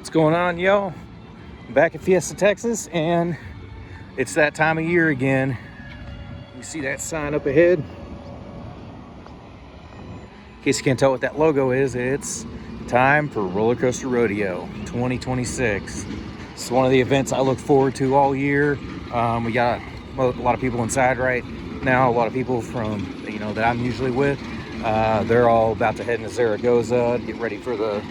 What's going on, y'all? I'm back at Fiesta Texas, and it's that time of year again. You see that sign up ahead? In case you can't tell what that logo is, it's time for Roller Coaster Rodeo 2026. It's one of the events I look forward to all year. We got a lot of people inside right now, a lot of people from, that I'm usually with. They're all about to head into Zaragoza to get ready for the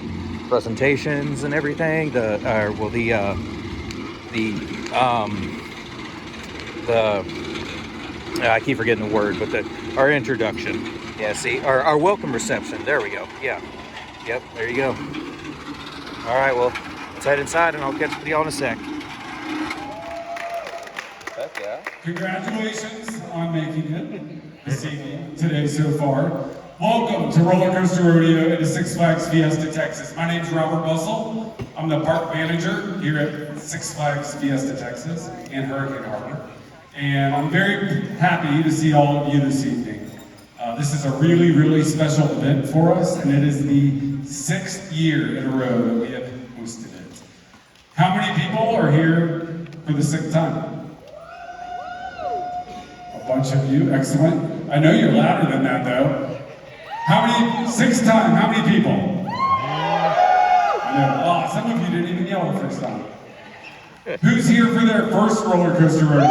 presentations and everything. I keep forgetting the word, but our introduction. Yeah, see, our welcome reception. There we go. Yeah. Yep, there you go. All right, well, let's head inside and I'll catch up with y'all in a sec. Heck yeah. Congratulations on making it this evening, today so far. Welcome to Roller Coaster Rodeo at Six Flags Fiesta Texas. My name's Robert Bussell. I'm the park manager here at Six Flags Fiesta Texas in Hurricane Harbor. And I'm very happy to see all of you this evening. This is a really, really special event for us, and it is the 6th year in a row that we have hosted it. How many people are here for the 6th time? A bunch of you, excellent. I know you're louder than that though. How many, 6th time, how many people? I know, some of you didn't even yell the first time. Who's here for their first roller coaster rodeo?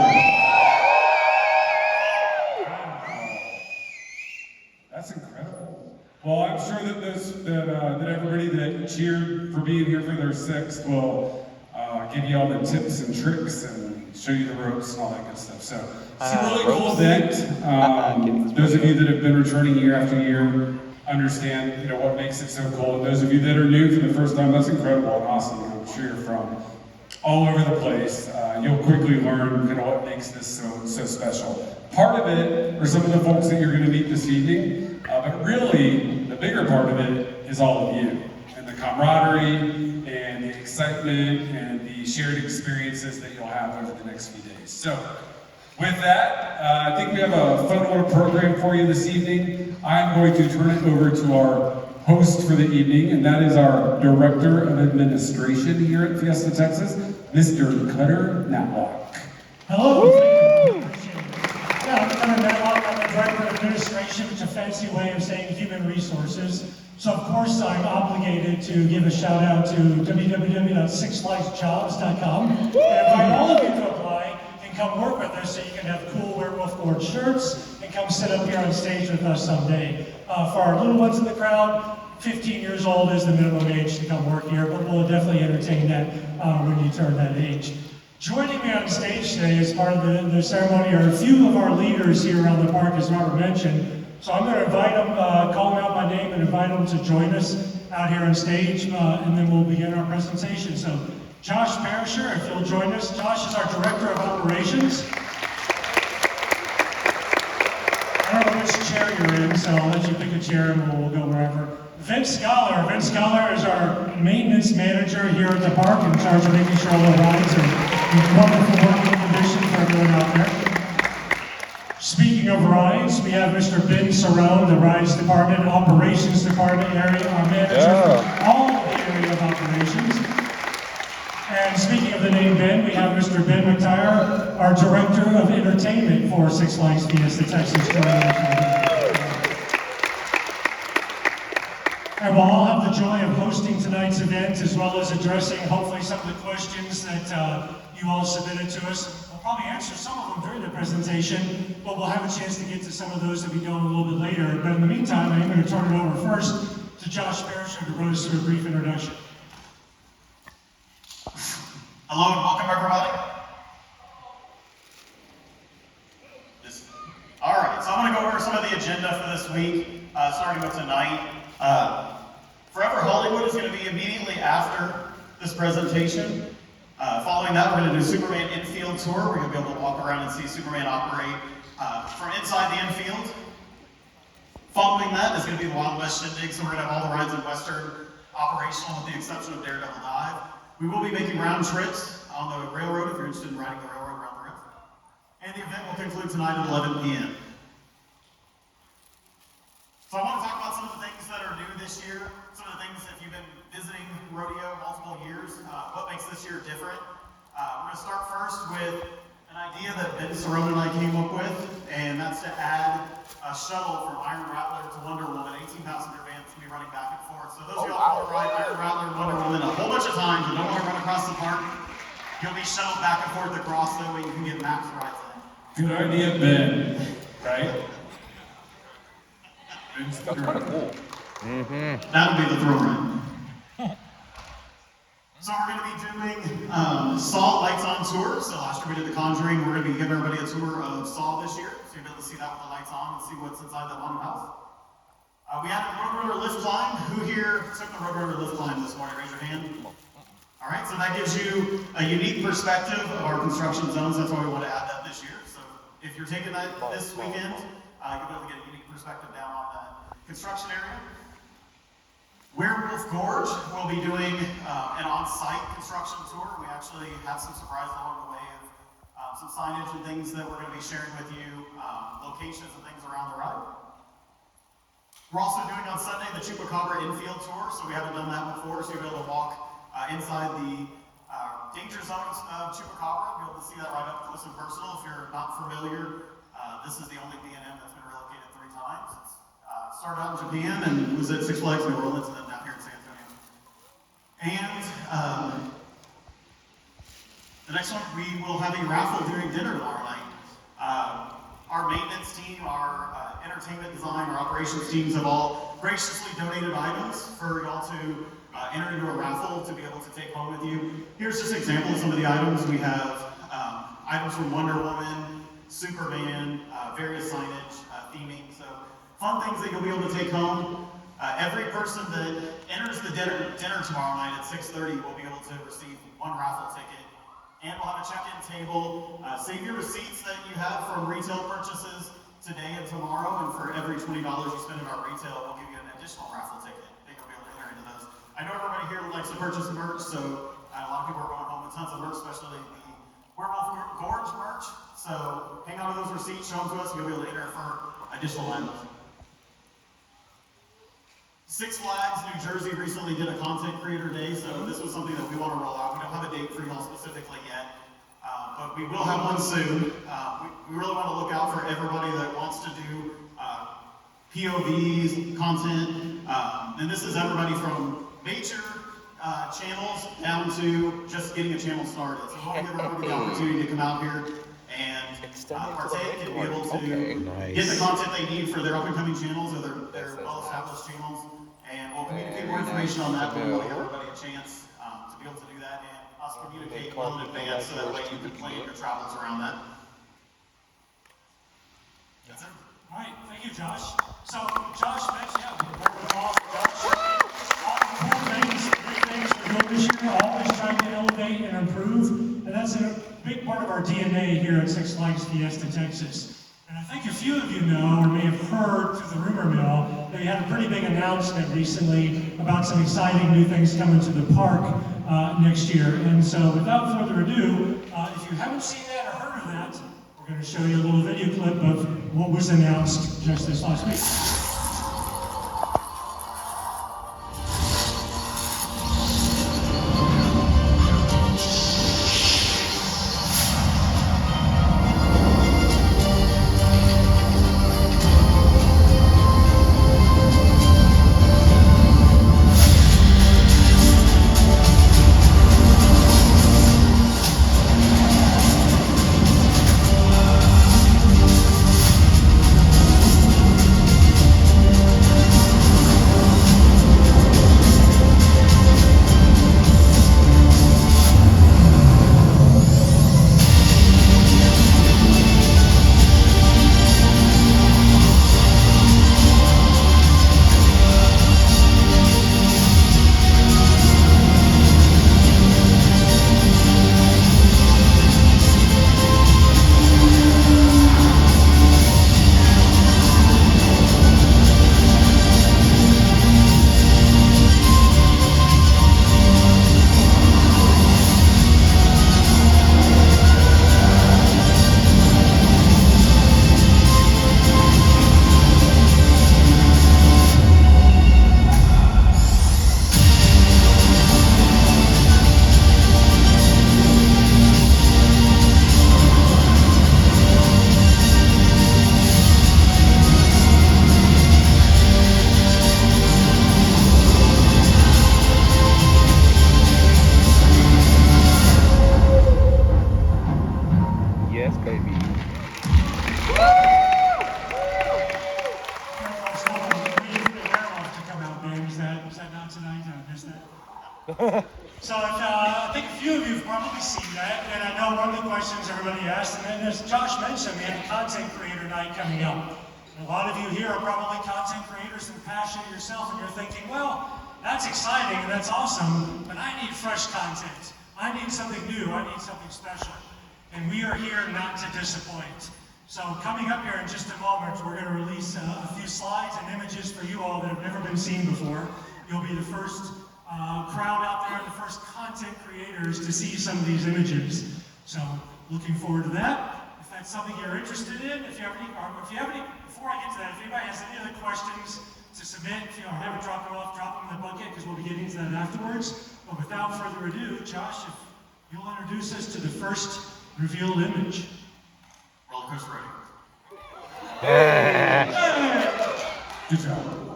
That's incredible. Well, I'm sure that that everybody that cheered for being here for their 6th will give you all the tips and tricks and show you the ropes and all that good stuff. So it's a really cool event. Those of you that have been returning year after year understand, what makes it so cool. And those of you that are new for the first time, that's incredible and awesome. I'm sure you're from all over the place. You'll quickly learn what makes this so special. Part of it are some of the folks that you're going to meet this evening, but really the bigger part of it is all of you and the camaraderie and the excitement and the shared experiences that you'll have over the next few days. So with that, I think we have a fun little program for you this evening. I'm going to turn it over to our host for the evening, and that is our Director of Administration here at Fiesta Texas, Mr. Cutter Matlock. Hello. Yeah, I'm Cutter Matlock. I'm the Director of Administration, which is a fancy way of saying human resources. So of course I'm obligated to give a shout out to www.sixflagsjobs.com and invite all of you to apply and come work with us so you can have cool werewolf board shirts and come sit up here on stage with us someday. For our little ones in the crowd, 15 years old is the minimum age to come work here, but we'll definitely entertain that when you turn that age. Joining me on stage today as part of the ceremony are a few of our leaders here around the park, as Robert mentioned. So I'm going to invite them, call them out by name and invite them to join us out here on stage, and then we'll begin our presentation. So Josh Perisher, if you'll join us. Josh is our Director of Operations. I don't know which chair you're in, so I'll let you pick a chair and we'll go wherever. Vince Scholar. Vince Scholar is our maintenance manager here at the park, in charge of making sure all the rides are in wonderful working condition for everyone out there. Speaking of rides, we have Mr. Ben Cerrone, the rides department, operations department area, our manager for all of the area of operations. And speaking of the name Ben, we have Mr. Ben McTire, our director of entertainment for Six Flags Fiesta Texas. And we'll all have the joy of hosting tonight's event, as well as addressing hopefully some of the questions that you all submitted to us. We'll probably answer some of them during the presentation, but we'll have a chance to get to some of those that we don't a little bit later. But in the meantime, I'm going to turn it over first to Josh Perisher to run us through a brief introduction. Hello and welcome everybody. All right, so I'm going to go over some of the agenda for this week, starting with tonight. Forever Hollywood is going to be immediately after this presentation. Following that, we're going to do Superman infield tour. We're going to be able to walk around and see Superman operate from inside the infield. Following that is going to be the Wild West Shindig, so we're going to have all the rides in Western operational with the exception of Daredevil Dive. We will be making round trips on the railroad if you're interested in riding the railroad around the river. And the event will conclude tonight at 11 p.m. So I want to talk about some of the things that are new this year, some of the things if you've been visiting rodeo multiple years, this year different. We're going to start first with an idea that Ben Cerrone and I came up with, and that's to add a shuttle from Iron Rattler to Wonder Woman, 18-passenger van to be running back and forth. So those of y'all who ride Iron Rattler and Wonder Woman a whole bunch of times and don't want to run across the park, you'll be shuttled back and forth across that way you can get max rides in. Good idea, Ben. Right? That's kind of cool. That'll be the thrill ride. So we're going to be doing Saw Lights on tour. So last year we did The Conjuring. We're going to be giving everybody a tour of Saw this year. So you'll be able to see that with the lights on and see what's inside that haunted house. We had a Roadrunner lift climb. Who here took the Roadrunner lift climb this morning? Raise your hand. All right, so that gives you a unique perspective of our construction zones. That's why we want to add that this year. So if you're taking that this weekend, you'll be able to get a unique perspective down on that construction area. Werewolf Gorge will be doing an on-site construction tour. We actually have some surprises along the way of some signage and things that we're going to be sharing with you, locations and things around the ride. We're also doing on Sunday the Chupacabra infield tour, so we haven't done that before, so you'll be able to walk inside the danger zones of Chupacabra, be able to see that right up close and personal. If you're not familiar, this is the only B&M that's been relocated 3 times. Started out in Japan and was at Six Flags New Orleans and then down here in San Antonio. And the next one, we will have a raffle during dinner tomorrow night. Our maintenance team, our entertainment design, our operations teams have all graciously donated items for y'all to enter into a raffle to be able to take home with you. Here's just an example of some of the items. We have items from Wonder Woman, Superman, various signage, theming. So fun things that you'll be able to take home. Every person that enters the dinner tomorrow night at 6:30 will be able to receive 1 raffle ticket. And we'll have a check-in table. Save your receipts that you have from retail purchases today and tomorrow, and for every $20 you spend in our retail, we'll give you an additional raffle ticket that you'll be able to enter into those. I know everybody here likes to purchase merch, so a lot of people are going home with tons of merch, especially the Werewolf Gorge merch. So hang on to those receipts, show them to us, and you'll be able to enter for additional items. Six Flags New Jersey recently did a content creator day, so this was something that we want to roll out. We don't have a date for y'all specifically yet, but we will have one soon. We really want to look out for everybody that wants to do POVs, content, and this is everybody from major channels down to just getting a channel started. So we'll give everybody the opportunity to come out here and partake and be able to get the content they need for their up-and-coming channels or their well-established channels. And we'll communicate more information on that, but we want to give everybody a chance to be able to do that, and us communicate well in advance so that way you can plan your travels around that. That's it. All right, thank you, Josh. So, Josh mentioned, we're working off Josh. All the cool things, great things we're doing this year, always trying to elevate and improve, and that's a big part of our DNA here at Six Flags Fiesta Texas. And I think a few of you know, or may have heard through the rumor mill, that we had a pretty big announcement recently about some exciting new things coming to the park next year. And so without further ado, if you haven't seen that or heard of that, we're going to show you a little video clip of what was announced just this last week. Did I miss that? So I think a few of you have probably seen that, and I know one of the questions everybody asked, and then as Josh mentioned, we have a content creator night coming up. And a lot of you here are probably content creators and passionate yourself, and you're thinking, well, that's exciting and that's awesome, but I need fresh content. I need something new, I need something special. And we are here not to disappoint. So coming up here in just a moment, we're going to release a few slides and images for you all that have never been seen before. You'll be the first crowd out there, the first content creators to see some of these images. So looking forward to that. If that's something you're interested in, if you have any, before I get to that, if anybody has any other questions to submit, if you haven't dropped them off, drop them in the bucket because we'll be getting to that afterwards. But without further ado, Josh, if you'll introduce us to the first revealed image. Roller Coaster Rodeo. Good job.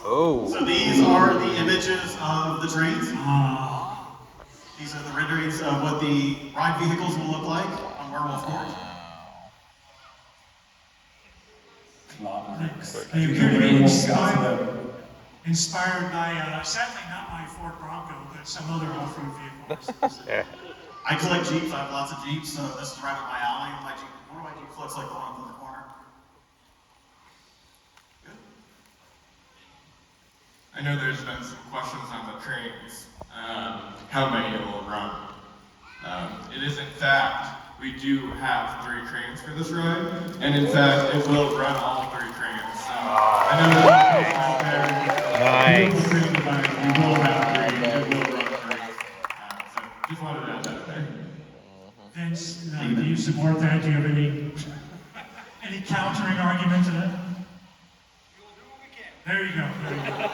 Oh. So these are the images of the trains. These are the renderings of what the ride vehicles will look like on Werewolf Court. They appear to be inspired by, sadly not my Ford Bronco, but some other off-road vehicles. I collect Jeeps, I have lots of Jeeps, so this is right up my alley. One of my Jeeps looks like the one up in the corner. Good. I know there's been some questions on the trains, how many it will run. It is in fact, we do have 3 trains for this ride, and in fact, it will run all 3 trains. So I know there's a out there. Nice. We will have 3, it will run 3. So just wanted to add that there. Vince, do you support that? Do you have any countering argument to that? There you go. There you go.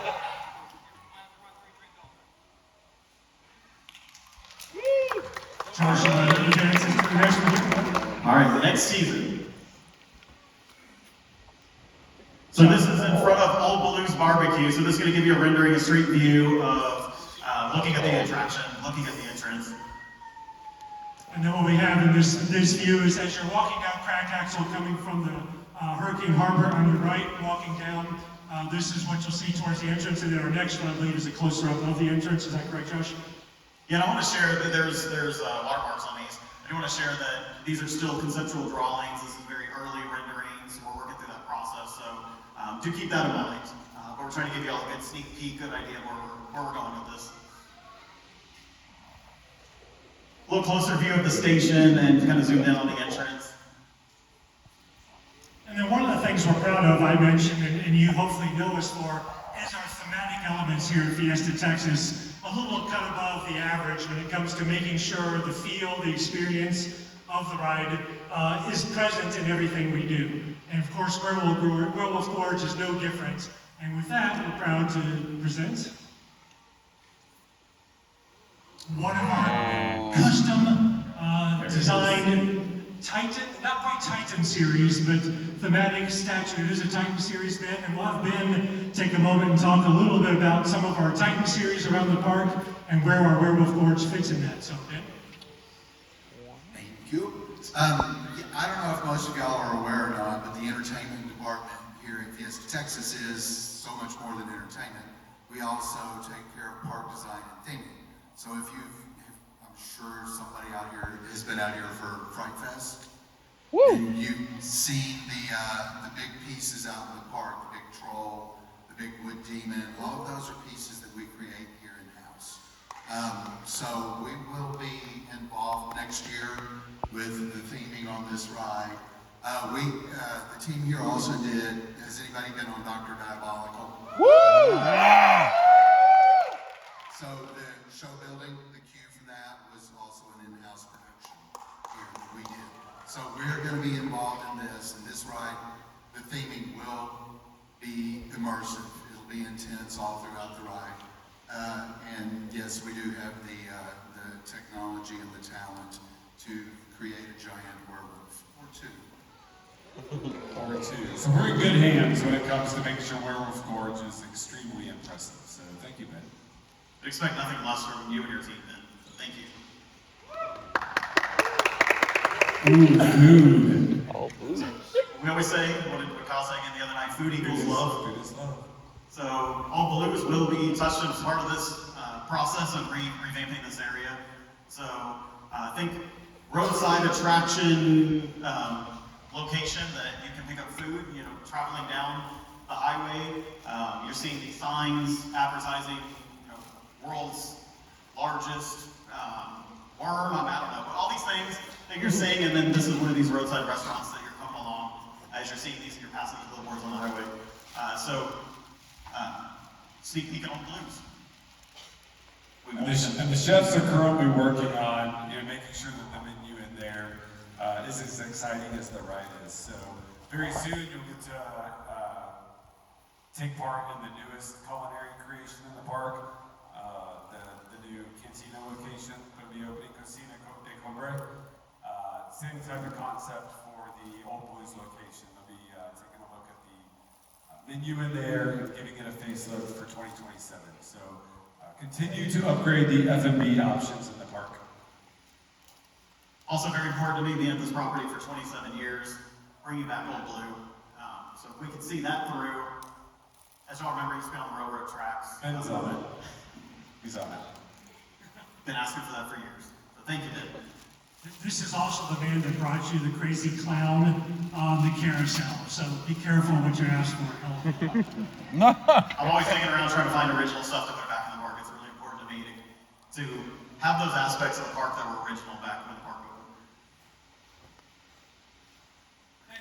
Josh, you get answers to the next one? All right, the next season. So this is in front of Old Baloo's Barbecue. So this is going to give you a rendering, a street view of looking at the attraction, looking at the entrance. And then what we have in this view is as you're walking down Crackaxle, coming from the Hurricane Harbor on your right, walking down, this is what you'll see towards the entrance, and then our next one, I believe, is a closer up of the entrance. Is that correct, Josh? Yeah, and I want to share that there's watermarks on these. I do want to share that these are still conceptual drawings. This is very early renderings. We're working through that process, so do keep that in mind. But we're trying to give you all a good sneak peek, good idea of where we're going with this. A little closer view of the station and kind of zoom in on the entrance. And then one of the things we're proud of, I mentioned, and you hopefully know us for, is our thematic elements here at Fiesta Texas. A little cut above the average when it comes to making sure the feel, the experience of the ride is present in everything we do. And of course, Werewolf Gorge is no different. And with that, we're proud to present one of our custom designed Titan, not quite Titan series, but thematic statue. It is a Titan series, Ben, and we'll have Ben take a moment and talk a little bit about some of our Titan series around the park and where our Werewolf Gorge fits in that. So, Ben. Thank you. I don't know if most of y'all are aware or not, but the entertainment department here at Fiesta Texas is so much more than entertainment. We also take care of park design and theming. So if I'm sure somebody out here has been out here for Fright Fest. Woo! And you've seen the big pieces out in the park, the big troll, the big wood demon. All of those are pieces that we create here in-house. So we will be involved next year with the theming on this ride. The team here also did. Has anybody been on Dr. Diabolical? Woo! So the show building, the cue for that was also an in-house production here that we did. So we're going to be involved in this, and this ride, the theming will be immersive. It'll be intense all throughout the ride. And yes, we do have the technology and the talent to create a giant werewolf or two. Or 2. So we're in good hands when it comes to making sure Werewolf Gorge is extremely impressive. So thank you, Ben. I expect nothing less from you and your team, Ben. So thank you. Ooh, food. All booze. We always say, what did Kyle say the other night, food equals love. Food is love. So all balloons will be touched as part of this process of revamping this area. So I think roadside attraction location that you can pick up food, you know, traveling down the highway. You're seeing these signs advertising, you know, world's largest worm, I don't know, but all these things that you're seeing, and then this is one of these roadside restaurants that you're coming along as you're seeing these and you're passing the billboards on the highway. Sneak peek on blues. And the chefs are currently working on, you know, making sure that the menu in there is as exciting as the ride is. So very soon you'll get to take part in the newest culinary creation in the park. The new cantina location that'll be opening, Cocina de Cumbre. Same type of concept for the Old Blues location. They'll be taking a look at the menu in there, giving it a facelift for 2027. So continue to upgrade the F&B options in the park. Also very important to me, being at this property for 27 years, bringing back Old Blue. So if we can see that through, as y'all remember, he's been on the railroad tracks. Ben's on it. He's on it. Been asking for that for years. So thank you, Ben. This is also the man that brought you the crazy clown on the carousel, so be careful what you ask for. I'm always hanging around trying to find original stuff to put back in the park. It's really important to me to have those aspects of the park that were original back when the park opened.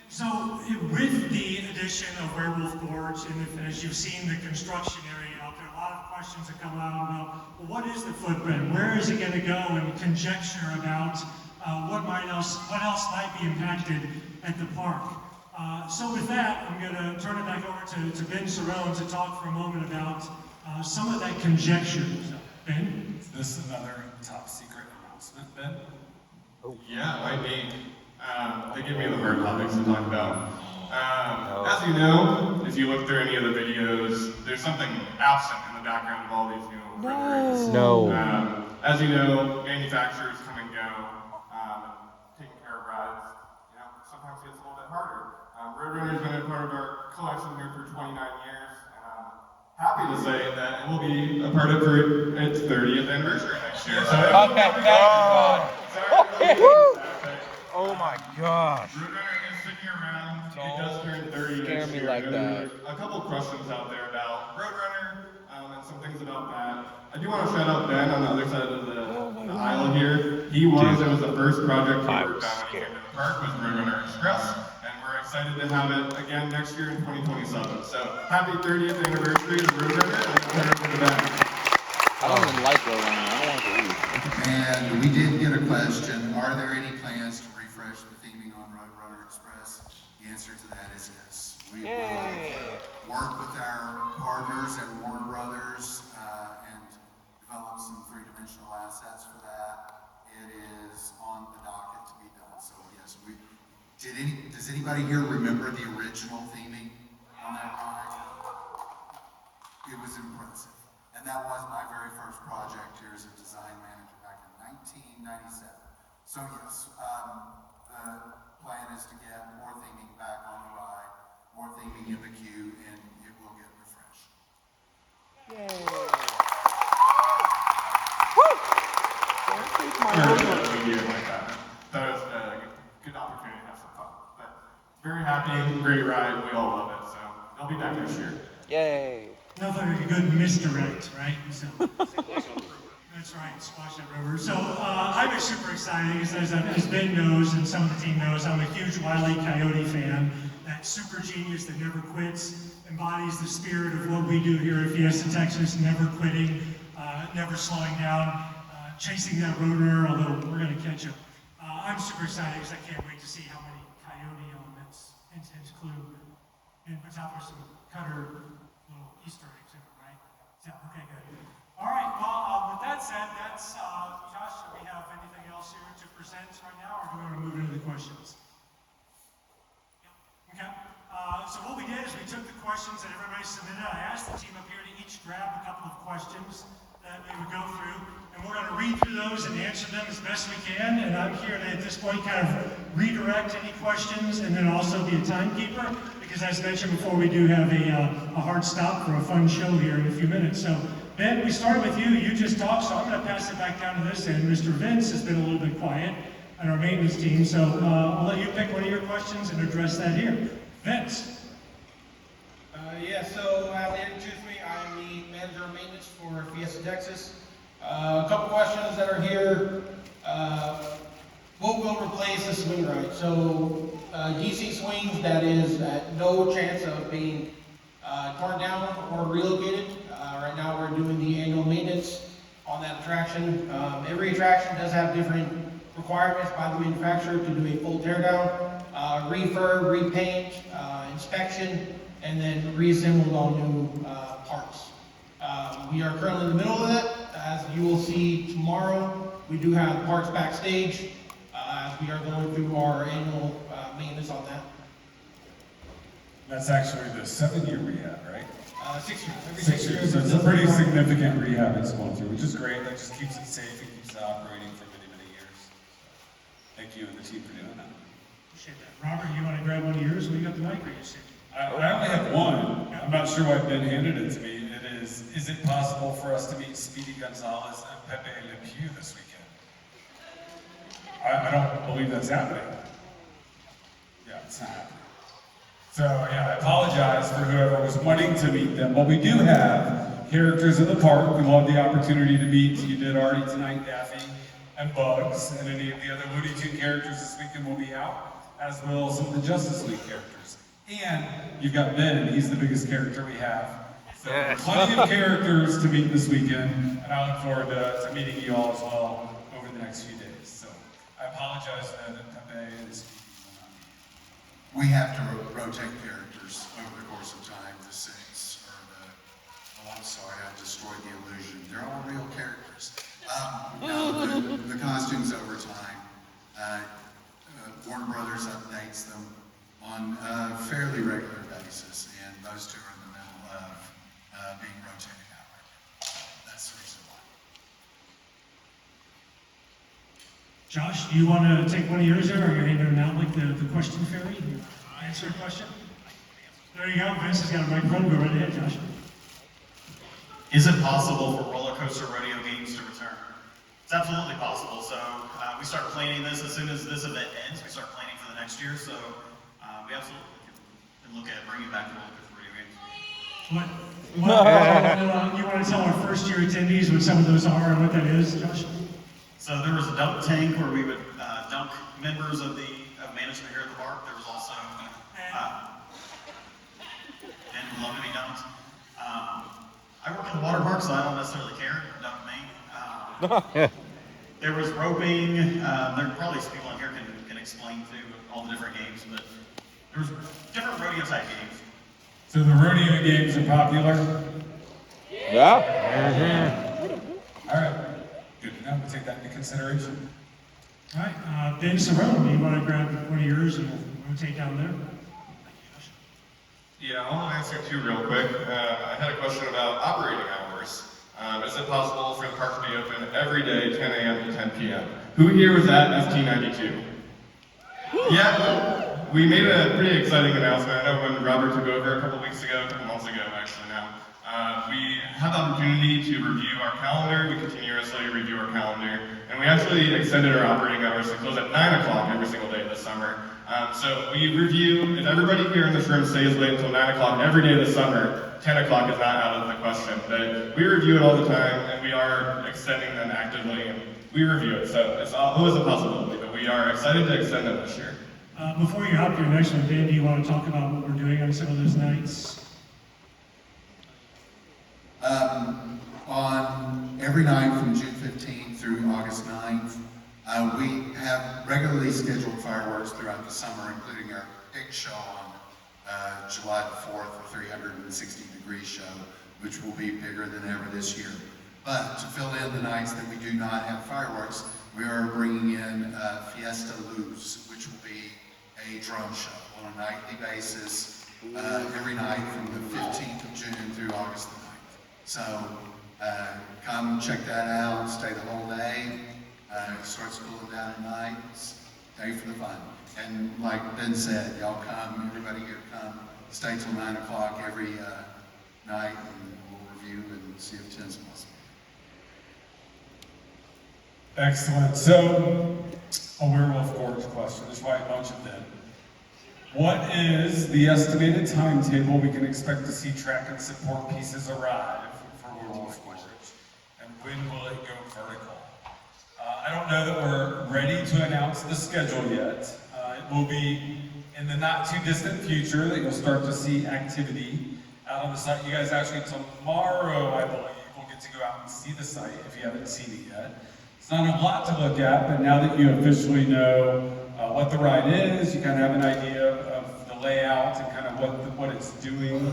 So with the addition of Werewolf Gorge, and as you've seen the construction area out there, a lot of questions that come out about, well, what is the footprint? Where is it going to go? And conjecture about what else might be impacted at the park. So with that, I'm going to turn it back over to Ben Cerrone to talk for a moment about some of that conjecture. So, Ben? Is this another top secret announcement, Ben? Yeah, might be. They give me the hard topics to talk about. As you know, if you look through any of the videos, there's something absent in the background of all these new renderings. No. As you know, manufacturers come and go, taking care of rides, you know, sometimes gets a little bit harder. Roadrunner's been a part of our collection here for 29 years, and I'm happy to say that it will be a part of its 30th anniversary next year. So Oh my gosh. Roadrunner is sticking around. It does turn 30 scare next me year. like I know that. there are a couple questions out there about Roadrunner and some things about that. I do want to shout out Ben on the other side of the aisle here. It was the first project he worked on when he came to the park was Roadrunner Express, and we're excited to have it again next year in 2027. So happy 30th anniversary to Roadrunner, and turn it to the back. I don't even like Roadrunner. I don't want to leave. And we did get a question, are there any plans to refresh the theming on Roadrunner Express? The answer to that is yes. We will work with our partners at Warner Brothers and develop some three-dimensional assets for that. It is on the docket to be done. So yes, does anybody here remember the original theming on that ride? It was impressive. And that was my very first project here as a design manager back in 1997. So yes, the plan is to get more theming back on the ride, more theming in the queue, and it will get refreshed. That was a good opportunity to have some fun. But very happy, great ride, we all love it, so I'll be back next year. Yay. Another good misdirect, right? So, that's right, squash that river. So I'm super excited because as Ben knows and some of the team knows, I'm a huge Wile E. Coyote fan. That super genius that never quits, embodies the spirit of what we do here at Fiesta Texas, never quitting, never slowing down, chasing that roadrunner, although we're going to catch him. I'm super excited because I can't wait to see how many coyote elements Intense Clue and on top of some cutter little Easter eggs in it, right? Yeah, okay, good. All right, well, with that said, that's, Josh, do we have anything else here to present right now, or do we want to move into the questions? Yeah. Okay. So what we did is we took the questions that everybody submitted. I asked the team up here to each grab a couple of questions that we would go through, and we're going to read through those and answer them as best we can. And I'm here to, at this point, kind of redirect any questions and then also be a timekeeper, because as mentioned before, we do have a hard stop for a fun show here in a few minutes. So Ben, we started with you. You just talked, so I'm going to pass it back down to this end. Mr. Vince has been a little bit quiet on our maintenance team, so I'll let you pick one of your questions and address that here. Vince. So as they introduced me, I'm the manager of maintenance for Fiesta Texas. A couple questions that are here. What will replace the swing ride? So DC swings that is at no chance of being torn down or relocated. Right now we're doing the annual maintenance on that attraction. Every attraction does have different requirements by the manufacturer to do a full teardown, refurb, repaint, inspection, and then reassembled all new parts. We are currently in the middle of that. As you will see tomorrow, we do have parts backstage as we are going through our annual maintenance on that. That's actually the 7-year rehab, right? 6 years. Every 6 6 years. years. So it's a pretty significant rehab it's going through, which is great. That just keeps it safe and keeps it operating for many, many years. Thank you and the team for doing that. Appreciate that. Robert, you want to grab one of yours? Well, you got the mic, or you see? I only have one. I'm not sure why Ben handed it to me. Is it possible for us to meet Speedy Gonzalez and Pepe Le Pew this weekend? I don't believe that's happening. Yeah, it's not happening. So yeah, I apologize for whoever was wanting to meet them, but we do have characters in the park we will have the opportunity to meet. You did already tonight, Daffy and Bugs, and any of the other Looney Tune characters this weekend will be out, as will some of the Justice League characters. And you've got Ben, and he's the biggest character we have. So plenty of characters to meet this weekend, and I look forward to meeting you all as well over the next few days. So I apologize that Pepe is. We have to rotate characters over the course of time. The Six or the, oh, I'm sorry, I destroyed the illusion. They're all real characters. No, the costumes over time. Warner Brothers updates them on a fairly regular basis, and those two are in the middle of being rotated out right now. That's the reason why. Josh, do you want to take one of yours there, or are you handing them out like the question fairy? Answer a question? There you go. Vince has got a microphone. Go right ahead, Josh. Is it possible for Roller Coaster Rodeo games to return? It's absolutely possible. So we start planning this as soon as this event ends. We start planning for the next year. So we absolutely can look at bringing back the Roller Coaster Rodeo games. You want to tell our first-year attendees what some of those are and what that is, Josh? So there was a dunk tank where we would dunk members of management here at the park. There was also and would love to be dunked. I work in the water park, so I don't necessarily care. Dunk me. There was roping. There are probably some people in here can explain too all the different games, but there was different rodeo type games. So the rodeo games are popular. Yeah. All right. Good to know. We'll take that into consideration. All right. Ben Cerrone, do you want to grab one of yours and we'll rotate down there? Yeah, I want to answer two real quick. I had a question about operating hours. Is it possible for the park to be open every day, 10 a.m. to 10 p.m.? Who here was at FT92? Yeah, we made a pretty exciting announcement. I know when Robert took over a couple months ago actually now. We had the opportunity to review our calendar. We continuously review our calendar. And we actually extended our operating hours to close at 9 o'clock every single day this summer. So we review, if everybody here in this room stays late until 9 o'clock every day this summer, 10 o'clock is not out of the question. But we review it all the time, and we are extending them actively, and we review it. So it's always a possibility, but we are excited to extend them this year. Before you hop to your next one, Dan, do you want to talk about what we're doing on some of those nights? On every night from June 15th through August 9th, we have regularly scheduled fireworks throughout the summer, including our big show on July the 4th, the 360-degree show, which will be bigger than ever this year. But to fill in the nights that we do not have fireworks, we are bringing in Fiesta Luz, which will be a drone show on a nightly basis, every night from the 15th of June through August the 9th. So come check that out, stay the whole day. It starts cooling down at night. It's day for the fun. And like Ben said, y'all come, everybody here come, stay till 9 o'clock every night, and we'll review review and see if 10 is possible. Excellent. So, a werewolf gorge question. There's probably a bunch of them. What is the estimated timetable we can expect to see track and support pieces arrive for Werewolf Gorge? And when will it go vertical? I don't know that we're ready to announce the schedule yet. It will be in the not too distant future that you'll start to see activity out on the site. You guys actually tomorrow, I believe, will get to go out and see the site if you haven't seen it yet. It's not a lot to look at, but now that you officially know what the ride is, you kind of have an idea of the layout and kind of what it's doing.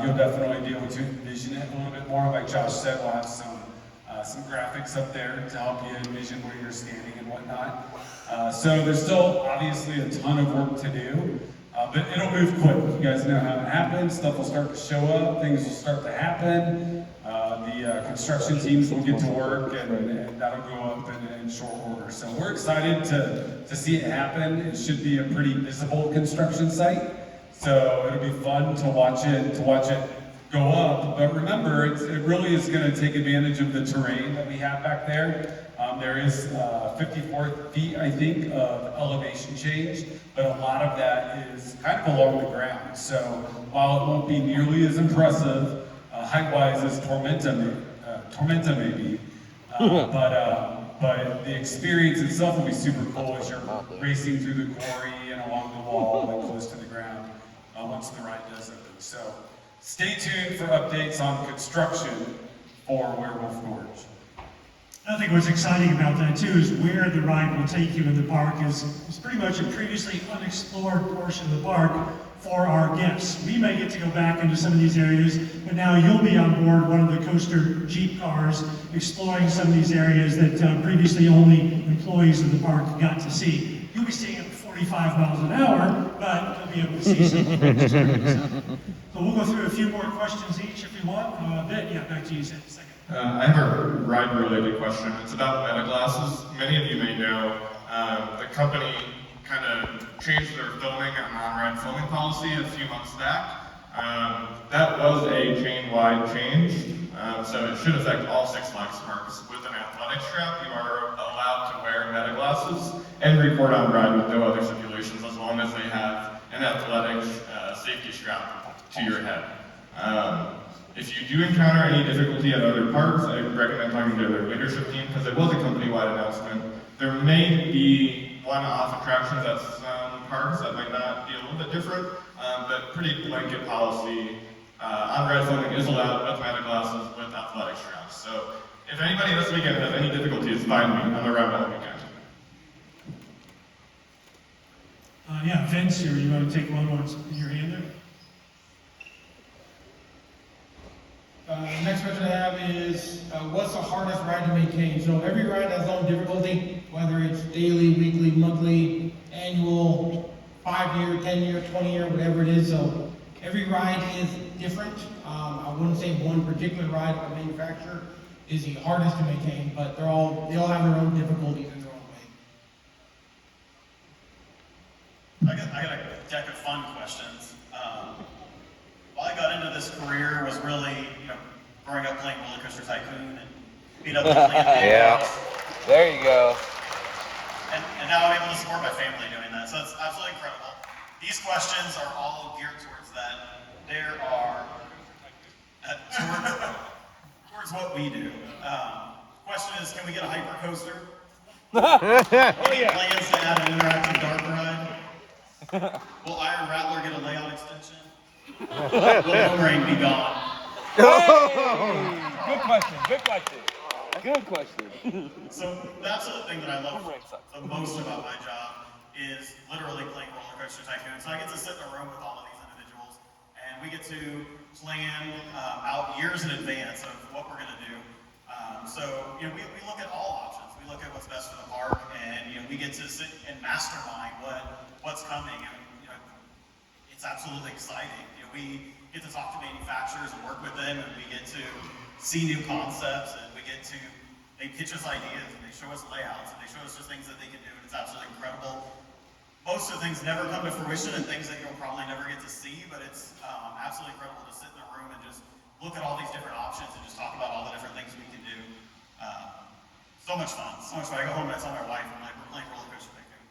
You'll definitely be able to envision it a little bit more. Like Josh said, we'll have some graphics up there to help you envision where you're standing and whatnot. So there's still obviously a ton of work to do, but it'll move quick. You guys know how it happens. Stuff will start to show up. Things will start to happen. The construction teams will get to work, and that'll go up in short order. So we're excited to see it happen. It should be a pretty visible construction site, so it'll be fun to watch it go up. But remember, it really is going to take advantage of the terrain that we have back there. There is 54 feet, I think, of elevation change, but a lot of that is kind of along the ground. So while it won't be nearly as impressive height-wise as Tormenta may be, but the experience itself will be super cool as you're racing through the quarry and along the wall and close to the ground once the ride does open. So stay tuned for updates on construction for Werewolf Gorge. I think what's exciting about that too is where the ride will take you in the park is pretty much a previously unexplored portion of the park for our guests. We may get to go back into some of these areas, but now you'll be on board one of the Coaster Jeep cars exploring some of these areas that previously only employees of the park got to see. You'll be seeing it 45 miles an hour, but you'll be able to see some of the experience. So we'll go through a few more questions each if you want. Back to you, Sid, in a second. I have a ride-related question. It's about meta glasses. Many of you may know the company kind of changed their filming and on-ride filming policy a few months back. That was a chain-wide change, so it should affect all Six Flags parks. With an athletic strap, you are allowed to wear meta glasses and record on ride with no other stipulations as long as they have an athletic safety strap to your head. If you do encounter any difficulty at other parks, I recommend talking to their leadership team because it was a company-wide announcement. There may be one-off attractions at some parks that might not be a little bit different, but pretty blanket policy. On-ride filming is allowed with meta glasses with athletic straps. So if anybody this weekend has any difficulties, find me. I'm around all weekend. Vince, here, you want to take one in your hand there? Next question I have is, what's the hardest ride to maintain? So every ride has its own difficulty, whether it's daily, weekly, monthly, annual, 5-year, 10-year, 20-year, whatever it is. So every ride is different. I wouldn't say one particular ride or manufacturer is the hardest to maintain, but they all have their own difficulties in their own way. I got a deck of fun questions. Why I got into this career was really, growing up playing Roller Coaster Tycoon and being able to play Yeah, there you go. and now I'm able to support my family doing that. So it's absolutely incredible. These questions are all geared towards that. There are towards what we do. Question is, can we get a hyper coaster? Any plans to add an interactive dark ride? Will Iron Rattler get a layout extension? Will Boomerang be gone? Good question. Good question. So that's the thing that I love the most about my job is literally playing Roller Coaster Tycoon. So I get to sit in a room with all of these individuals, and we get to plan out years in advance of what we're going to do. We look at all options. We look at what's best for the park, and we get to sit and mastermind what's coming. And it's absolutely exciting. We get to talk to manufacturers and work with them, and we get to see new concepts, and they pitch us ideas, and they show us layouts, and they show us just things that they can do, and it's absolutely incredible. Most of the things never come to fruition, and things that you'll probably never get to see, but it's absolutely incredible to sit in a room and just look at all these different options and just talk about all the different things we can do. So much fun, so much fun. I go home and I tell my wife, I'm like, we're playing roller coaster tycoon.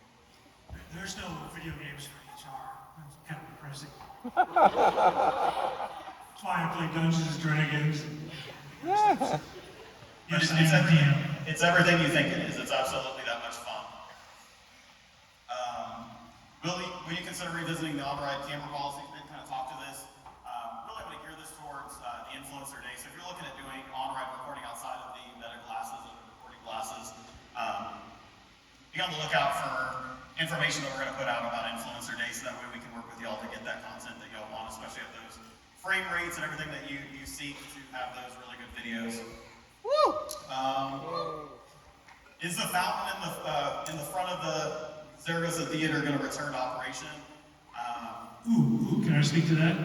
There's no video games for HR. That's kind of depressing. That's why I play Dungeons and Dragons. But it's everything you think it is. It's absolutely that much fun. Will you consider revisiting the on-ride camera policy and kind of talk to this? Really, I'm going to gear this towards the influencer day. So if you're looking at doing on-ride recording outside of the embedded glasses and recording glasses, be on the lookout for information that we're going to put out about influencer day, so that way we can work with y'all to get that content that y'all want, especially at those frame rates and everything that you seek to have those really good videos. Woo! Is the fountain in the front of the Zaragoza Theater going to return to operation? Ooh, can I speak to that?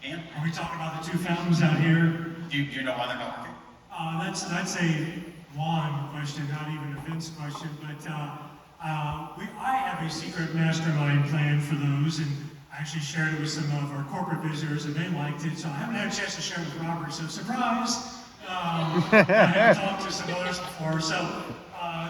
And Are we talking about the two fountains out here? do you know why they're not working? That's a Juan question, not even a Vince question, but I have a secret mastermind plan for those, and I actually shared it with some of our corporate visitors, and they liked it, so I haven't had a chance to share it with Robert, so surprise! I haven't talked to some others before, so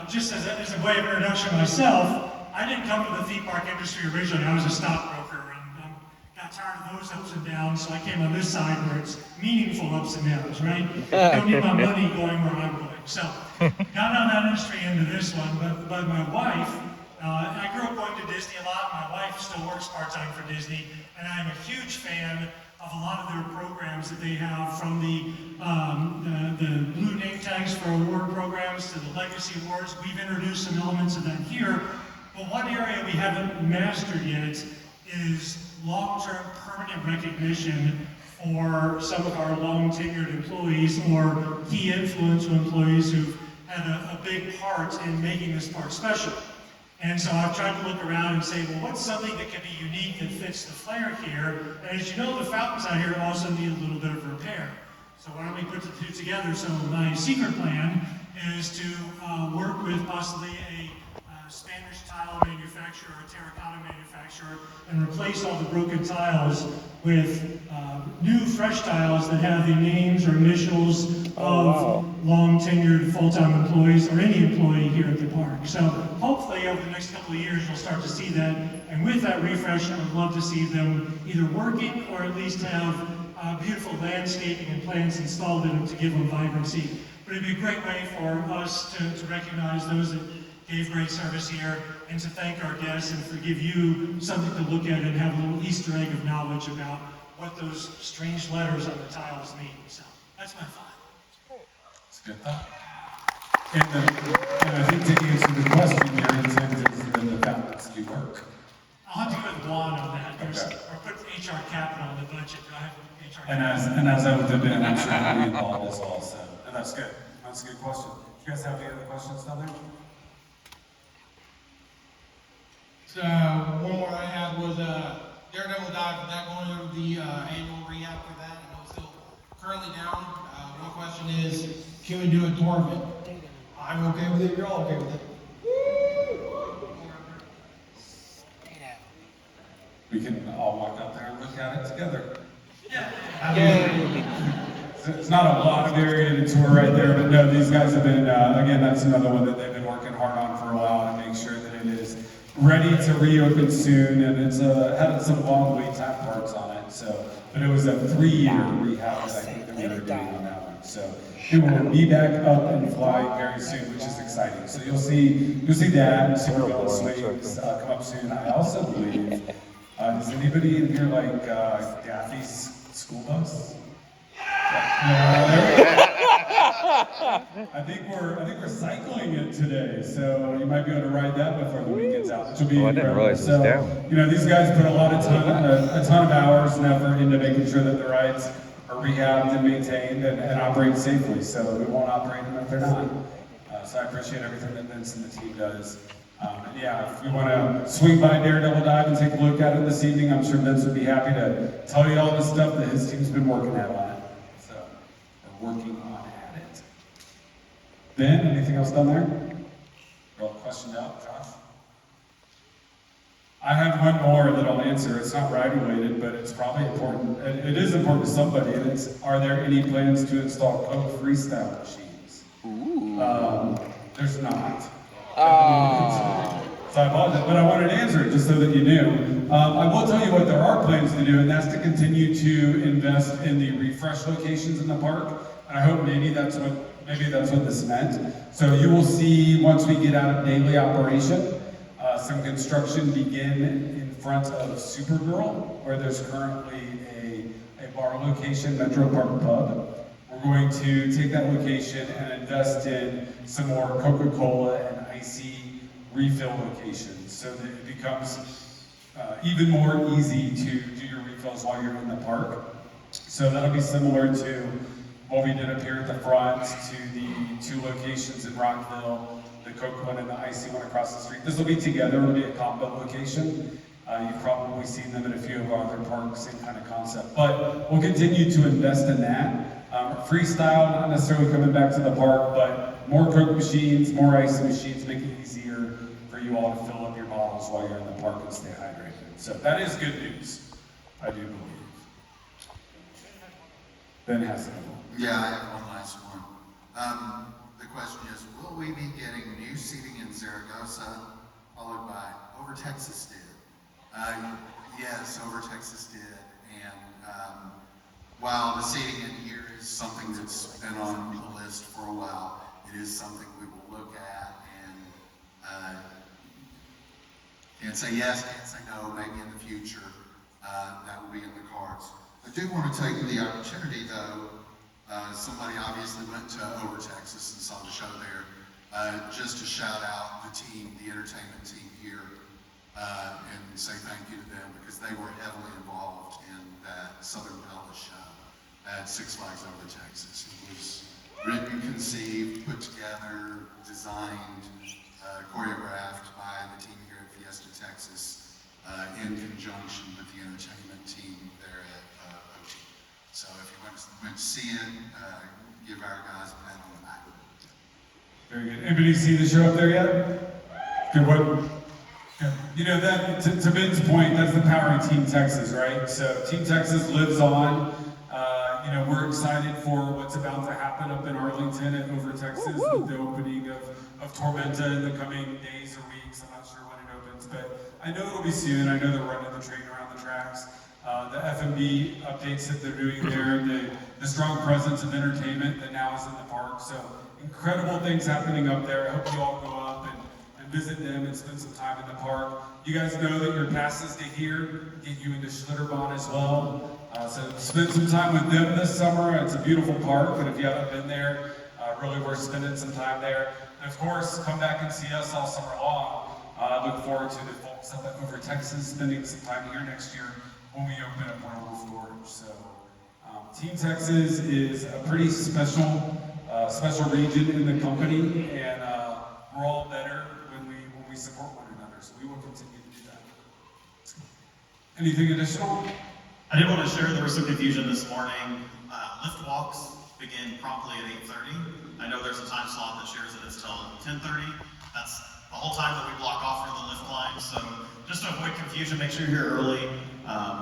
just as a way of introduction myself, I didn't come to the theme park industry originally. I was a stockbroker, and got tired of those ups and downs, so I came on this side where it's meaningful ups and downs, right? Don't need my money going where I'm going. So, got on that industry into this one, but my wife, I grew up going to Disney a lot. My wife still works part-time for Disney, and I'm a huge fan of a lot of their programs that they have, from the blue name tags for award programs to the legacy awards. We've introduced some elements of that here, but one area we haven't mastered yet is long-term permanent recognition for some of our long-tenured employees or key influential employees who've had a big part in making this park special. And so I've tried to look around and say, well, what's something that can be unique that fits the flair here? And as you know, the fountains out here also need a little bit of repair. So why don't we put the two together? So my secret plan is to work with possibly a Spanish tile manufacturer, a terracotta manufacturer, and replace all the broken tiles with new fresh tiles that have the names or initials of long-tenured full-time employees or any employee here at the park. So hopefully over the next couple of years you'll start to see that, and with that refresh I would love to see them either working or at least have beautiful landscaping and plants installed in them to give them vibrancy. But it'd be a great way for us to recognize those that gave great service here, and to thank our guests, and for give you something to look at and have a little Easter egg of knowledge about what those strange letters on the tiles mean. So that's my thought. It's a good thought. And I think to answer the question, your intent is that the fountains do work. I'll have to go with Juan on that. Okay. Or put HR capital in the budget. Do I have HR And as I would have been, I'm sure we'll be involved as well. So, and that's good. That's a good question. You guys have any other questions down there? So one more I had was Daredevil Dive. Is that going to the annual rehab for that? I know it's still currently down. One question is, can we do a tour of it? I'm okay with it. You're all okay with it. We can all walk out there and look at it together. It's not a lot of area to tour right there, but no, these guys have been, again, that's another one that they've been working hard on for a while to make sure that it is ready to reopen soon, and it's had some long wait time parts on it. So, but it was a 3-year rehab that I think that we were doing on that one. So it will be back up and flying very soon, which is exciting. So you'll see that and Super Bell Swings come up soon. I also believe, does anybody in here like Daffy's school bus? I think we're cycling it today, so you might be able to ride that before the weekend's out, which will be incredible. I didn't realize it was down. You know, these guys put a ton of hours and effort into making sure that the rides are rehabbed and maintained and operate safely. So we won't operate them if they're not. So I appreciate everything that Vince and the team does. And yeah, if you want to swing by Daredevil Dive and take a look at it this evening, I'm sure Vince would be happy to tell you all the stuff that his team's been working at on it. So we're working on it. Ben, anything else down there? Well, questioned out, Josh? I have one more that I'll answer. It's not ride related, but it's probably important. It is important to somebody, and it's, are there any plans to install Coke Freestyle machines? Ooh. There's not. So I apologize, but I wanted to answer it just so that you knew. I will tell you what there are plans to do, and that's to continue to invest in the refresh locations in the park. And I hope maybe that's what this meant. So you will see, once we get out of daily operation, some construction begin in front of Supergirl, where there's currently a bar location, Metro Park Pub. We're going to take that location and invest in some more Coca-Cola and icy refill locations, so that it becomes even more easy to do your refills while you're in the park. So that'll be similar to what we did up here at the front, to the 2 locations in Rockville, the Coke one and the icy one across the street. This will be together, it'll be a combo location. You've probably seen them in a few of our other parks, same kind of concept. But we'll continue to invest in that. Freestyle, not necessarily coming back to the park, but more Coke machines, more icy machines, make it easier for you all to fill up your bottles while you're in the park and stay hydrated. So that is good news, I do believe. Ben has another one. Yeah, I have one last one. The question is, will we be getting new seating in Zaragoza, followed by Over Texas did? Yes, Over Texas did. And while the seating in here is something that's been on the list for a while, it is something we will look at, and can't say yes, can't say no, maybe in the future that will be in the cards. I do want to take the opportunity though, somebody obviously went to Over Texas and saw the show there, just to shout out the team, the entertainment team here, and say thank you to them, because they were heavily involved in that Southern Bella show at Six Flags Over Texas. It was written, conceived, put together, designed, choreographed by the team here at Fiesta Texas, in conjunction with the entertainment team there at OT. So if you went to see it, give our guys a pat on the back. Very good. Anybody see the show up there yet? Good one. Yeah. You know, that to Ben's point, that's the power of Team Texas, right? So Team Texas lives on. You know, we're excited for what's about to happen up in Arlington at Over Texas with the opening of Tormenta in the coming days or weeks. I'm not sure when it opens, but I know it'll be soon. I know they're running the train around the tracks. The F&B updates that they're doing there, the strong presence of entertainment that now is in the park. So incredible things happening up there. I hope you all go up and visit them and spend some time in the park. You guys know that your passes to here get you into Schlitterbahn as well. So spend some time with them this summer. It's a beautiful park, and if you haven't been there, really worth spending some time there. And of course, come back and see us all summer long. I look forward to the folks up at Over Texas spending some time here next year when we open up Werewolf Gorge. So Team Texas is a pretty special region in the company, and we're all better when we support one another. So we will continue to do that. Anything additional? I did want to share there was some confusion this morning. Lift walks begin promptly at 8:30. I know there's a time slot that shares that it's till 10:30. That's the whole time that we block off for the lift climb. So just to avoid confusion, make sure you're here early.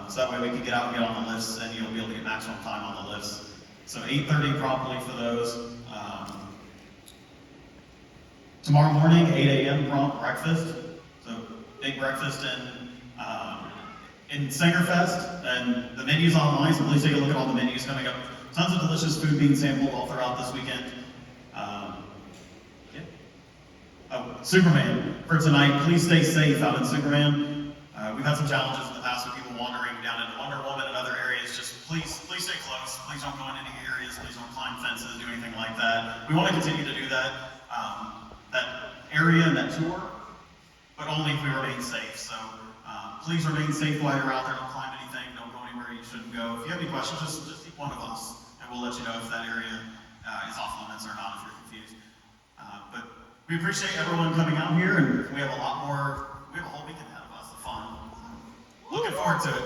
So that way we can get out and get on the lifts, and you'll be able to get maximum time on the lifts. So 8:30 promptly for those. Tomorrow morning, 8 a.m. prompt breakfast. So big breakfast in Sangerfest, and the menu's online, so please take a look at all the menus coming up. Tons of delicious food being sampled all throughout this weekend. Superman, for tonight, please stay safe out in Superman. We've had some challenges in the past with people wandering down into Wonder Woman and other areas. Just please stay close. Please don't go in any areas. Please don't climb fences, do anything like that. We want to continue to do that area and that tour, but only if we remain safe. So please remain safe while you're out there. Don't climb anything. Don't go anywhere you shouldn't go. If you have any questions, just keep one of us, and we'll let you know if that area is off limits or not if you're confused. But we appreciate everyone coming out here, and we have a lot more. We have a whole weekend ahead of us of fun. Looking forward to it.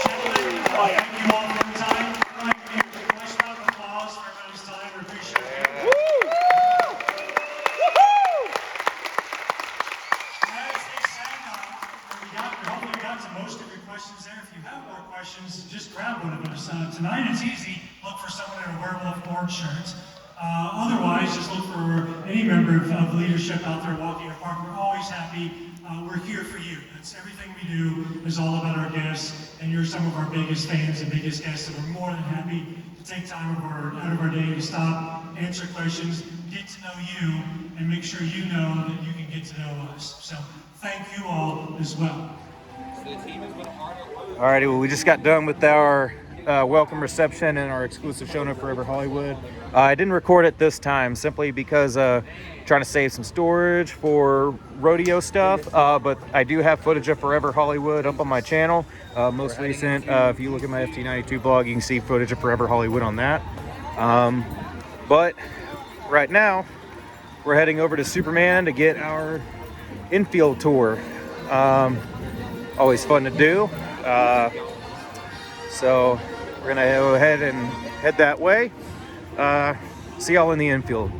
Gentlemen, thank you all for your time. I'd like to give you a nice round of applause for everybody's time. We appreciate it. As they say, for any member of leadership out there walking our park. We're always happy. We're here for you. That's everything we do is all about our guests, and you're some of our biggest fans and biggest guests, and we're more than happy to take time out of our day to stop, answer questions, get to know you, and make sure you know that you can get to know us. So thank you all as well. Alrighty, well, we just got done with our welcome reception and our exclusive show note Forever Hollywood. I didn't record it this time simply because trying to save some storage for rodeo stuff, but I do have footage of Forever Hollywood up on my channel. Most recent, if you look at my FT92 blog, you can see footage of Forever Hollywood on that. But right now, we're heading over to Superman to get our infield tour. Always fun to do. So we're gonna go ahead and head that way. See y'all in the infield.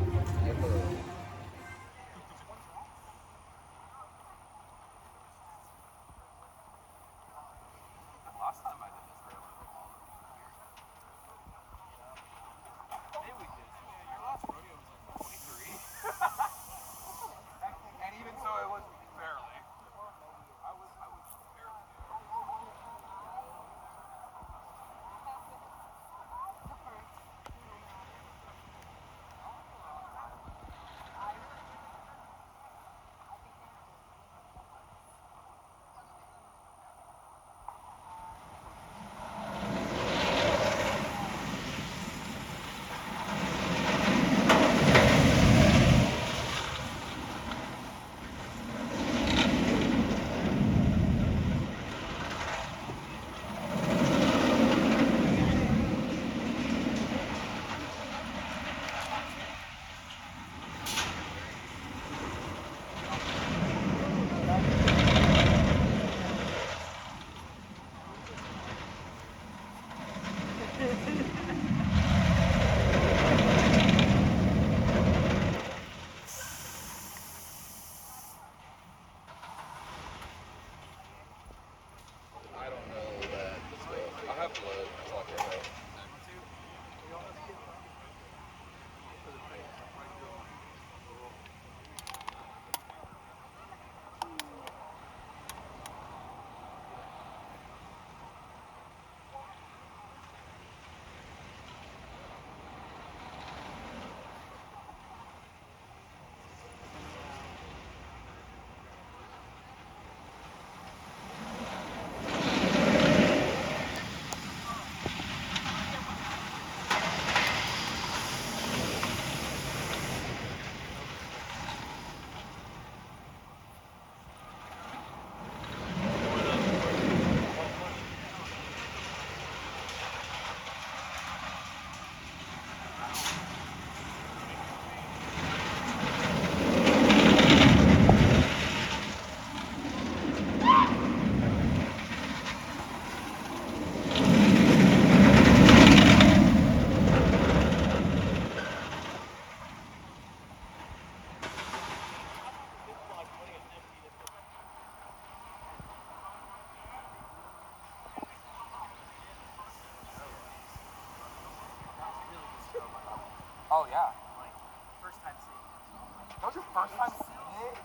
Oh yeah. Like, first time seeing it. That was your first time seeing it?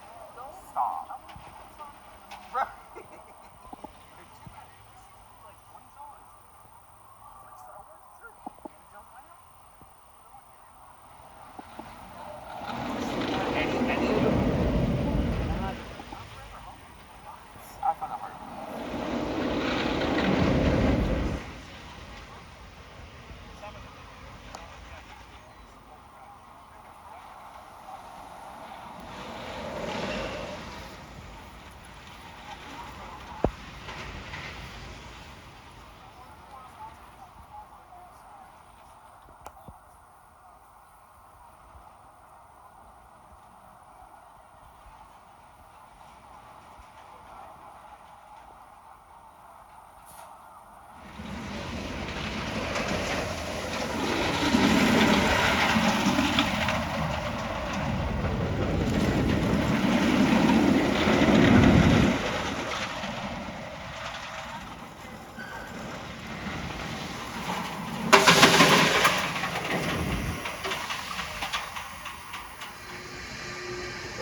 Stop. Right. I found that hard.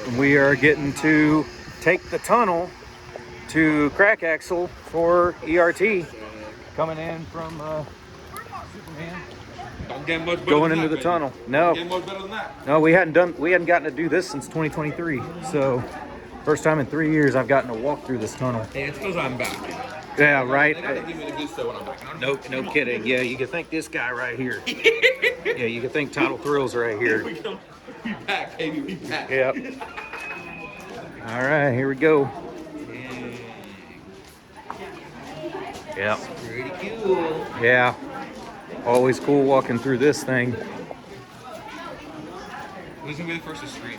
and we are getting to take the tunnel to Crackaxle for ERT. Coming in from Superman. Don't get much better Going than into that, the baby. tunnel. Don't No, get much better than that. no, we hadn't gotten to do this since 2023. So first time in 3 years I've gotten to walk through this tunnel. Hey, it's because I'm back. Yeah, right. They gotta give me the good stuff when I'm back. No kidding. Yeah, you can thank this guy right here. Yeah, you can thank Tidal Thrills right here. We back, baby. We back. Yep. All right, here we go. Yep. Pretty cool. Yeah. Always cool walking through this thing. Who's gonna be the first to scream?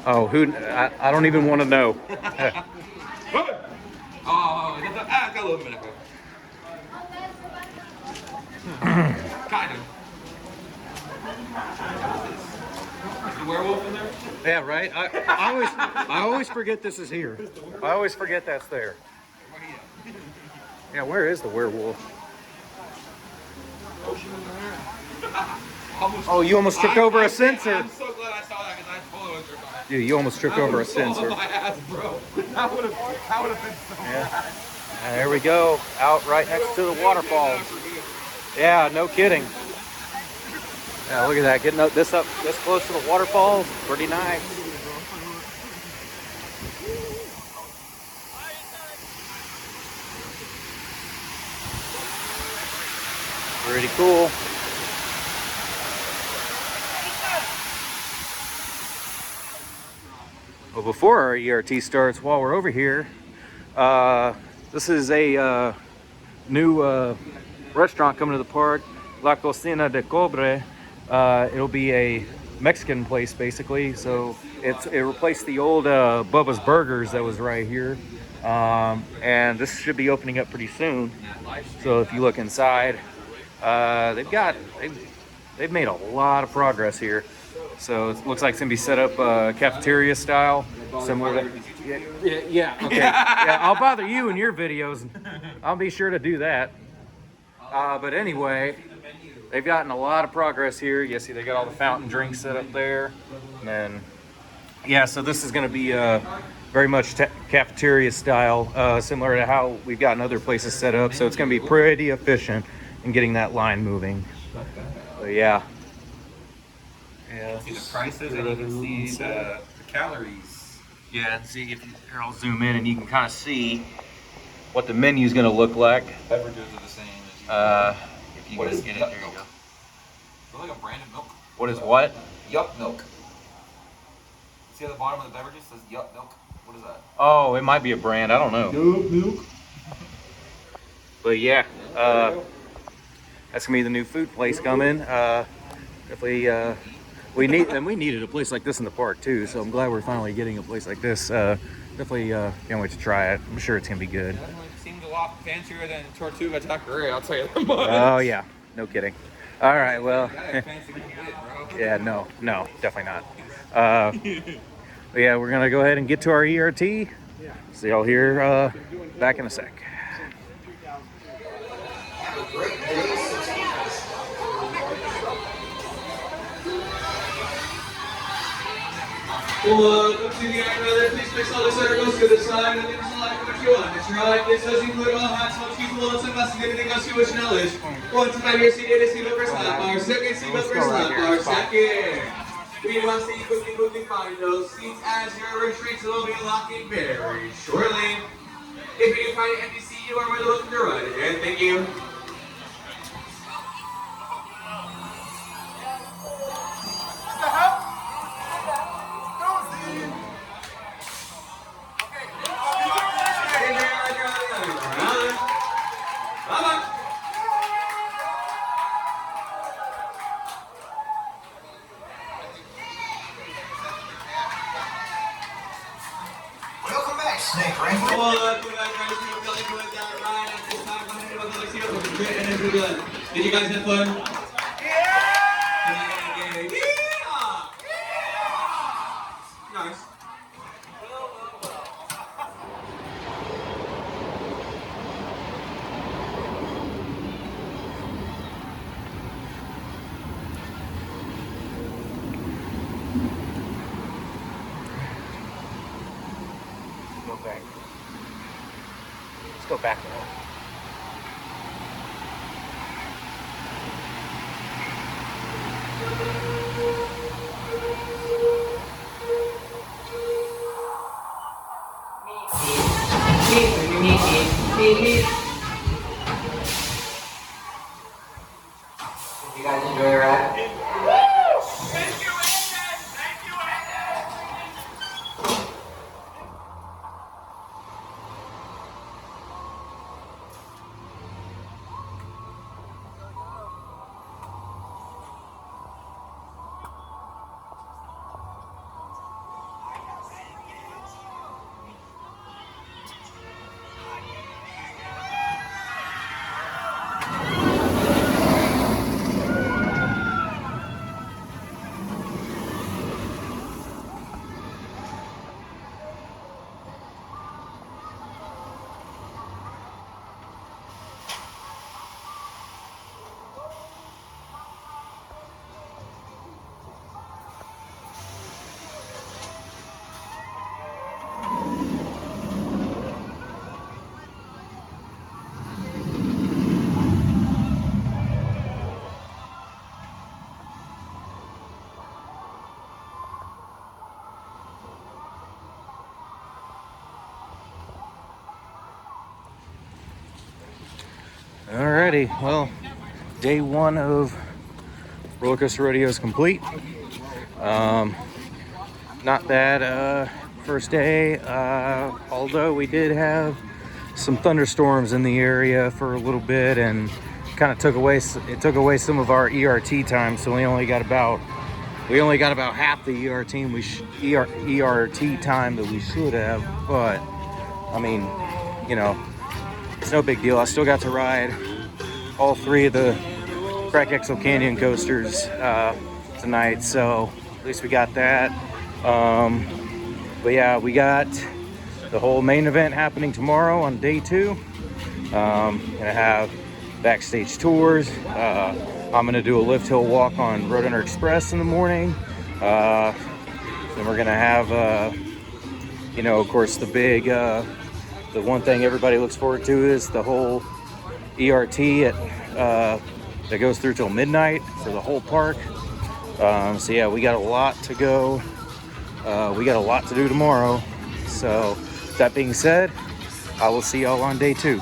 Oh, I don't even want to know. Oh, I got a little minute ago. Kind of. Is the werewolf in there? Yeah, right. I always forget this is here. I always forget that's there. Yeah, where is the werewolf? Oh, you almost tripped over a sensor. I'm so glad I saw that because I totally was tripped on it. Dude, you almost tripped over a sensor. My ass, bro. That would have been so bad. And there we go, out right next to the waterfall. Yeah, no kidding. Yeah, look at that, getting up this close to the waterfall, pretty nice. Pretty cool. Well, before our ERT starts, while we're over here, this is a new restaurant coming to the park, La Cocina de Cobre. It'll be a Mexican place basically. So it replaced the old Bubba's Burgers that was right here. And this should be opening up pretty soon. So if you look inside, they've made a lot of progress here. So it looks like it's gonna be set up cafeteria style, similar to yeah, okay. Yeah, I'll bother you in your videos. I'll be sure to do that. But anyway, they've gotten a lot of progress here. You see they got all the fountain drinks set up there. And then, yeah, so this is gonna be very much cafeteria style, similar to how we've gotten other places set up. So it's gonna be pretty efficient in getting that line moving. But yeah. Yeah. See the prices and you can see the calories. Yeah, and see if here I'll zoom in and you can kind of see what the menu's gonna look like. Beverages are the same as you. If you guys get it, there you go. It's like a brand of milk. What is what? Yup milk. See at the bottom of the beverages says Yup milk. What is that? Oh, it might be a brand. I don't know. Yup milk. But yeah, that's gonna be the new food place coming. Definitely, we needed a place like this in the park too. So I'm glad we're finally getting a place like this. Definitely can't wait to try it. I'm sure it's gonna be good. Definitely seems a lot fancier than Tortuga Taqueria, I'll tell you that much. Oh yeah, no kidding. All right, well, Fancy bit, bro. yeah, no, definitely not. But yeah, we're gonna go ahead and get to our ERT. See y'all here back in a sec. Welcome to the act, brother. Please fix all the center goes to the side and then select what you want. It's right. This does include all hats, smoke, skis, bullets, and masks, and anything else you wish to knowledge. 1 to 5 year seat, it is seat over slap bar. Second seat over slap bar. Second. We must see quickly find those seats as your restraints will be locking very shortly. If you find an empty seat, you are more than welcome to run again. Thank you. Welcome back, Snake Ranger. Did you guys have fun? Yeah! Nice. back. Let's go back now. You guys enjoy your ride? Alrighty, well, day one of Roller Coaster Rodeo is complete. Not bad first day, although we did have some thunderstorms in the area for a little bit, and kind of took away some of our ERT time. So we only got about half the ERT time that we should have. But I mean, you know, it's no big deal. I still got to ride all three of the Crackaxle Canyon coasters tonight, so at least we got that. But yeah, we got the whole main event happening tomorrow on day two. Gonna have backstage tours. I'm gonna do a lift hill walk on Roadrunner Express in the morning. Then we're gonna have, you know, of course, the big, the one thing everybody looks forward to is the whole ERT that goes through till midnight for the whole park. So yeah, we got a lot to go. We got a lot to do tomorrow. So that being said, I will see y'all on day two.